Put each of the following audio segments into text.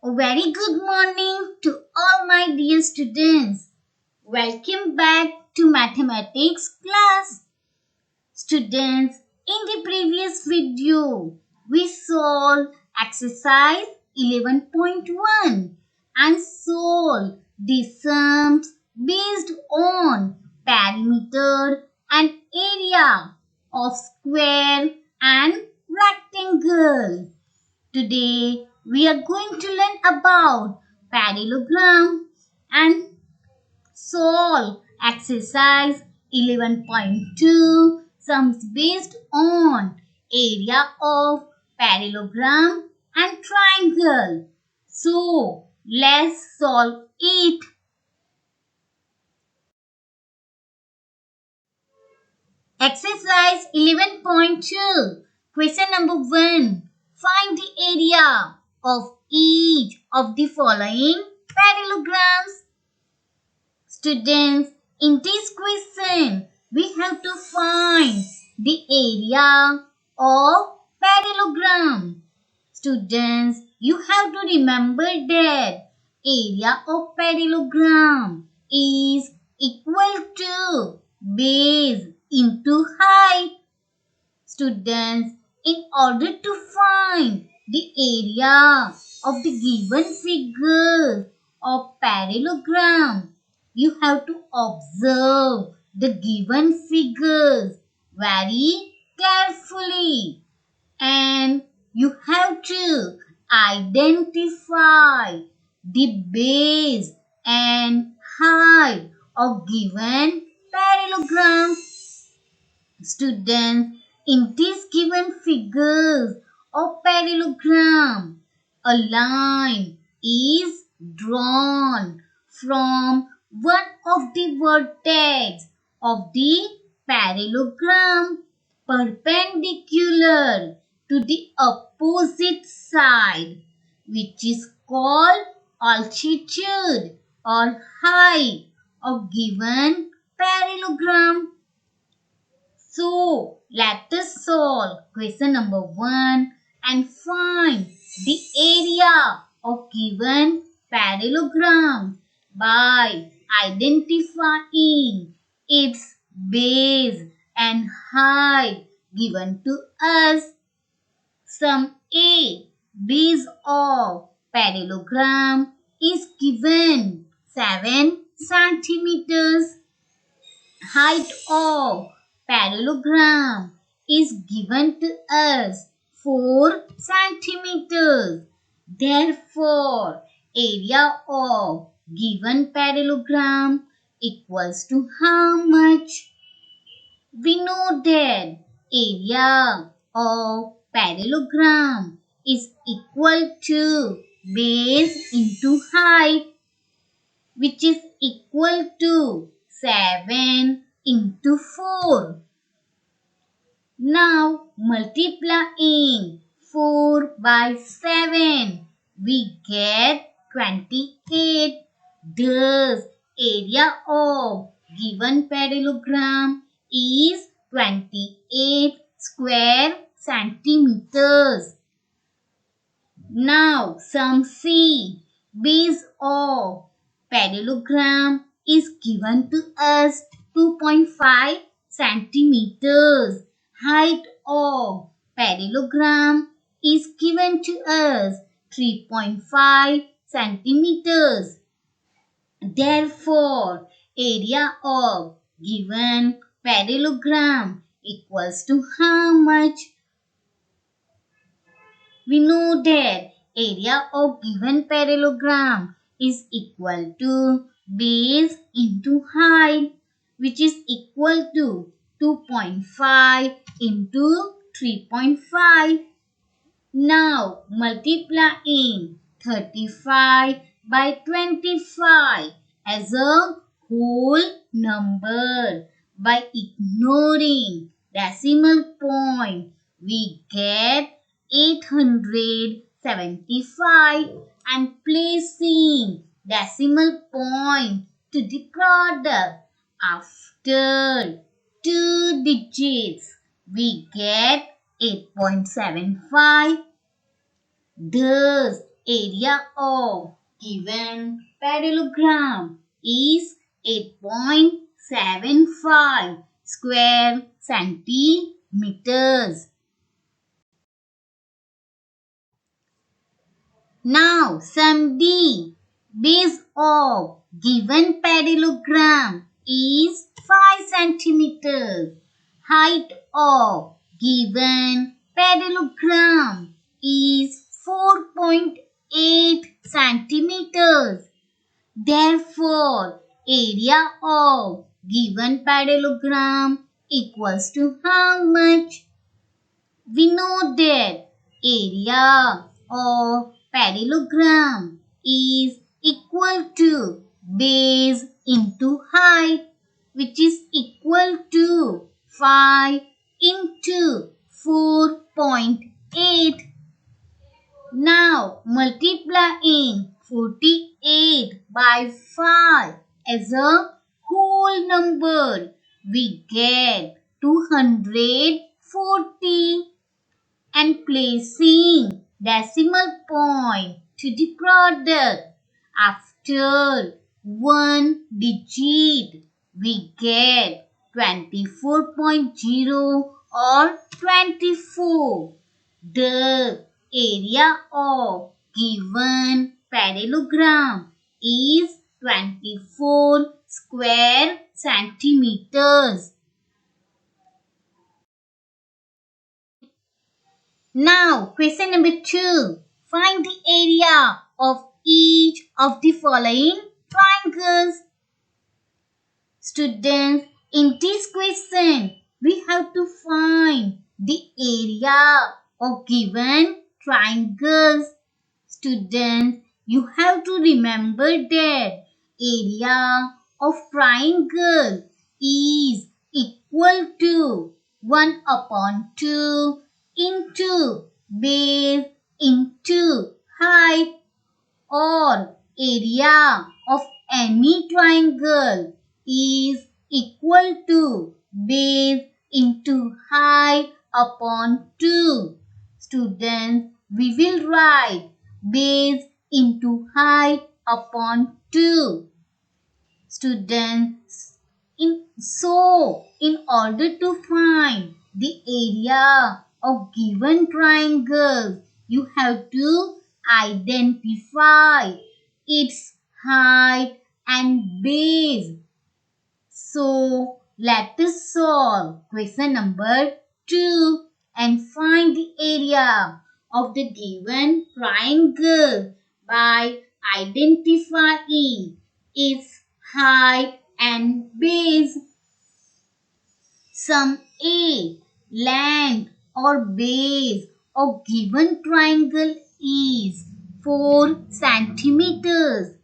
A very good morning to all my dear students. Welcome back to mathematics class. Students, in the previous video, we solved exercise 11.1 and solved the sums based on perimeter and area of square and rectangle. Today we are going to learn about parallelogram and solve exercise 11.2 sums based on area of parallelogram and triangle. So let's solve it. Exercise 11.2. Question number 1. Find the area of each of the following parallelograms. Students, in this question, we have to find the area of parallelogram. Students, you have to remember that area of parallelogram is equal to base into height. Students, in order to find the area of the given figure of parallelogram, you have to observe the given figures very carefully and you have to identify the base and height of given parallelogram. Students, in these given figures of parallelogram, a line is drawn from one of the vertex of the parallelogram perpendicular to the opposite side, which is called altitude or height of given parallelogram. So, let us solve question number 1 and find the area of given parallelogram by identifying its base and height given to us. Sum A, base of parallelogram is given 7 centimeters. Height of parallelogram is given to us 4 centimeters. Therefore, area of given parallelogram equals to how much? We know that area of parallelogram is equal to base into height, which is equal to 7 into 4. Now multiplying 4 by 7, we get 28. Thus, area of given parallelogram is 28 square centimeters. Now, sum C, base of parallelogram is given to us 2.5 centimeters. Height of parallelogram is given to us 3.5 centimeters. Therefore, area of given parallelogram equals to how much? We know that area of given parallelogram is equal to base into height, which is equal to 2.5 into 3.5. Now multiplying 35 by 25 as a whole number by ignoring decimal point, we get 875 and placing decimal point to the product after 2 digits, we get 8.75. Thus, area of given parallelogram is 8.75 square centimeters. Now sum D. Base of given parallelogram is 5 centimeters. Height of given parallelogram is 4.8 centimeters. Therefore, area of given parallelogram equals to how much? We know that area of parallelogram is equal to base into height, which is equal to 5 into 4.8. Now multiplying 48 by 5 as a whole number, we get 240, and placing decimal point to the product after one digit, we get 24.0 or 24. The area of given parallelogram is 24 square centimeters. Now, question number 2. Find the area of each of the following triangles. Students, in this question, we have to find the area of given triangles. Students, you have to remember that area of triangle is equal to 1 upon 2 into base into height, or area of any triangle is equal to base into height upon 2. Students, we will write base into height upon 2. Students, in order to find the area of given triangle, you have to identify its height and base. So, let us solve question number 2 and find the area of the given triangle by identifying its height and base. Sum A. Length or base of given triangle is 4 centimeters.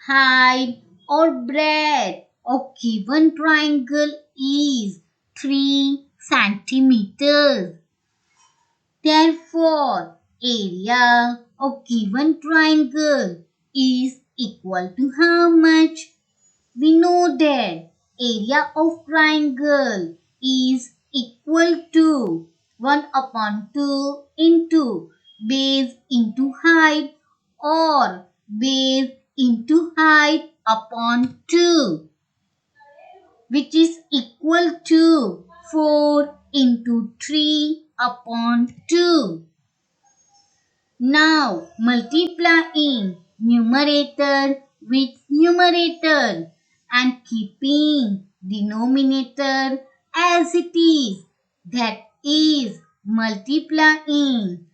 Height or breadth of given triangle is 3 centimeters. Therefore, area of given triangle is equal to how much? We know that area of triangle is equal to 1 upon 2 into base into height, or base into height upon 2, which is equal to 4 into 3 upon 2. Now multiplying numerator with numerator and keeping denominator as it is, that is multiplying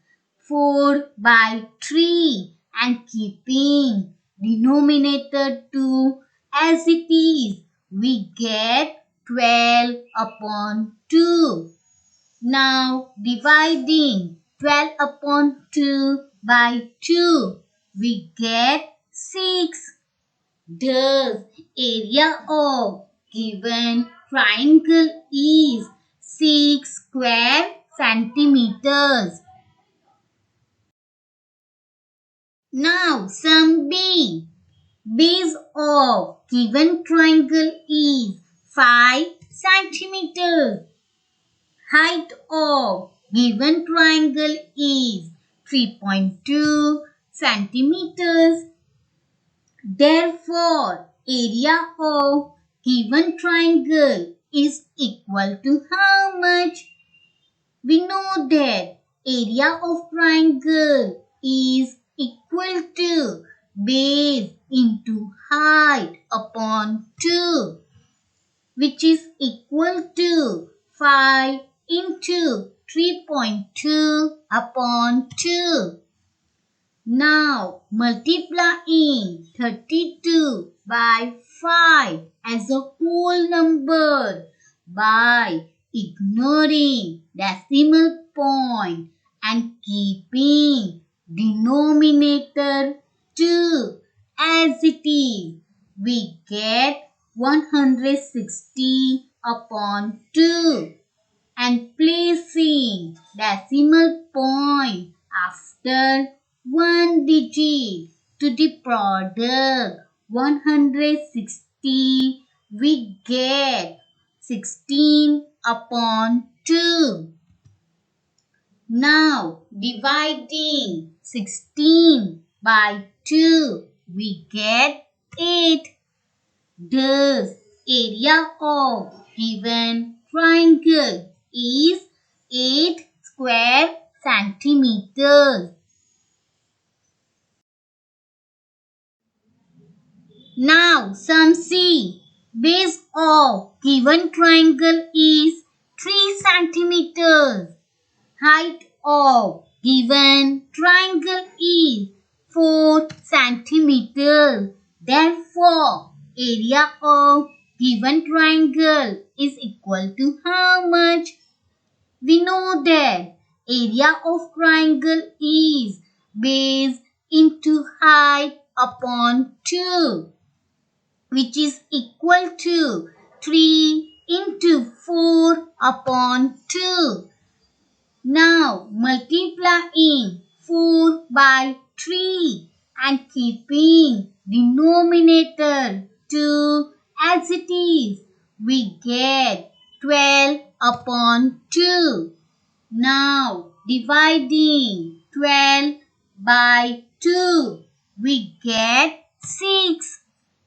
4 by 3 and keeping denominator 2 as it is, we get 12 upon 2. Now dividing 12 upon 2 by 2, we get 6. Thus, area of given triangle is 6 square centimeters. Now, sum B. Base of given triangle is 5 centimeters. Height of given triangle is 3.2 centimeters. Therefore, area of given triangle is equal to how much? We know that area of triangle is equal to base into height upon 2, which is equal to 5 into 3.2 upon 2. Now multiplying 32 by 5 as a whole number by ignoring decimal point and keeping denominator 2 as it is, we get 160 upon 2, and placing decimal point after one digit to the product 160, we get 16 upon 2. Now dividing 16 by 2, we get 8. Thus, area of given triangle is 8 square centimeters. Now, sum C. Base of given triangle is 3 centimeters. Height of given triangle is 4 centimeters. Therefore, area of given triangle is equal to how much? We know that area of triangle is base into height upon 2, which is equal to 3 into 4 upon 2. Now multiplying 4 by 3 and keeping denominator 2 as it is, we get 12 upon 2. Now dividing 12 by 2, we get 6.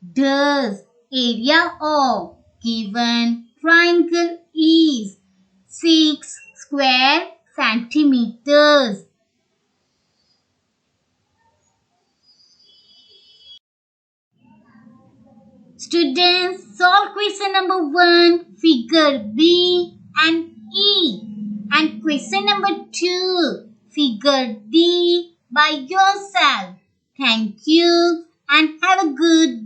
Thus, area of given triangle is 6 square centimeters. Students, solve question number 1, figure B and E, and question number 2, figure D by yourself. Thank you and have a good day.